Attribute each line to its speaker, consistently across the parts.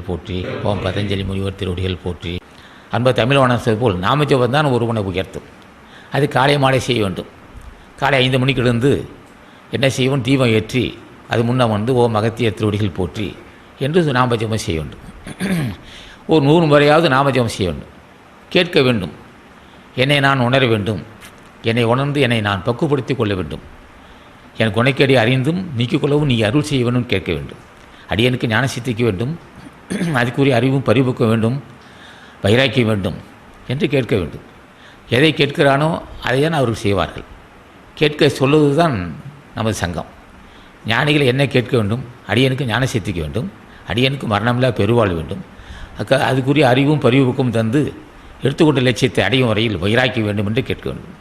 Speaker 1: போற்றி, ஓம் பதஞ்சலி முனிவர் திருவடிகள் போற்றி. அன்பு தமிழ் வணங்குவது போல் நாமஜபம் தான் ஒருவனை உயர்த்தும். அது காலை மாலை செய்ய வேண்டும். காலை 5 மணிக்கு எழுந்து என்ன செய்வோம், தீபம் ஏற்றி அது முன்னே வந்து ஓம் அகத்திய திருவடிகள் போற்றி என்று நாமஜபம் செய்ய வேண்டும். ஒரு 100 முறையாவது நாமஜபம் செய்ய வேண்டும். கேட்க வேண்டும், என்னை நான் உணர வேண்டும், என்னை உணர்ந்து என்னை நான் பக்குவப்படுத்தி கொள்ள வேண்டும், என் குணைக்கடி அறிந்தும் நீக்கிக் கொள்ளவும் நீ அருள் செய்ய வேண்டும் கேட்க வேண்டும். அடியனுக்கு ஞான சித்திக்க வேண்டும், அதுக்குரிய அறிவும் பரிபுக்க வேண்டும், வைராக்கியம் வேண்டும் என்று கேட்க வேண்டும். எதை கேட்கிறானோ அதைதான் அவர்கள் செய்வார்கள். கேட்க சொல்லுவது தான் நமது சங்கம். ஞானிகள் என்ன கேட்க வேண்டும், அடியனுக்கு ஞான சித்திக்க வேண்டும், அடியனுக்கு மரணமில்லா பெருவாழ் வேண்டும், அதுக்குரிய அறிவும் பரிபுக்கும் தந்து எடுத்துக்கொண்ட லட்சியத்தை அடையும் வரையில் வைராக்கிய வேண்டும் என்று கேட்க வேண்டும்.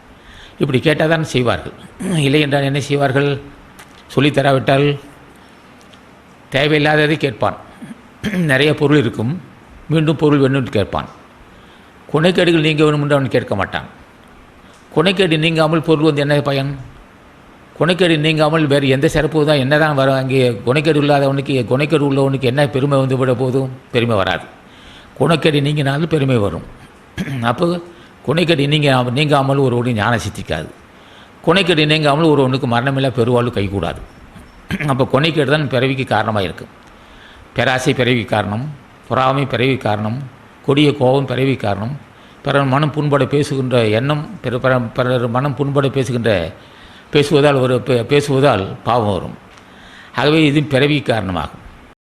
Speaker 1: இப்படி கேட்டால் தான் செய்வார்கள். இல்லை என்றால் என்ன செய்வார்கள், சொல்லித்தராவிட்டால் தேவையில்லாததை கேட்பான். நிறைய பொருள் இருக்கும், மீண்டும் பொருள் வேண்டும் என்று கேட்பான். குணைக்கேடுகள் நீங்க வேணும் என்று அவன் கேட்க மாட்டான். குணைக்கேடு நீங்காமல் பொருள் வந்து என்ன பயன்? குணைக்கேடு நீங்காமல் வேறு எந்த சிறப்பு தான் என்ன தான் வரும்? அங்கே குணைக்கேடு இல்லாதவனுக்கு, குணைக்கேடு உள்ளவனுக்கு என்ன பெருமை வந்து விட போதும்? பெருமை வராது. குணைக்கேடு நீங்கினாலும் பெருமை வரும். அப்போ குணைக்கேடு நீங்காமல் ஒருவனுக்கு ஞானம் சித்திக்காது. குணைக்கேடு நீங்காமல் ஒருவனுக்கு மரணமில்லா பெருவாழ்வு கைகூடாது. அப்போ குணைக்கேடு தான் பிறவிக்கு காரணமாக இருக்கும். பேராசை பிறவி காரணம், பொறாமை பிறவி காரணம், கொடிய கோபம் பிறவி காரணம், பிறர் மனம் புண்பட பேசுகின்ற எண்ணம், பிறர் மனம் புண்பட பேசுவதால் பேசுவதால் பாவம் வரும். ஆகவே இது பிறவி காரணமாகும்.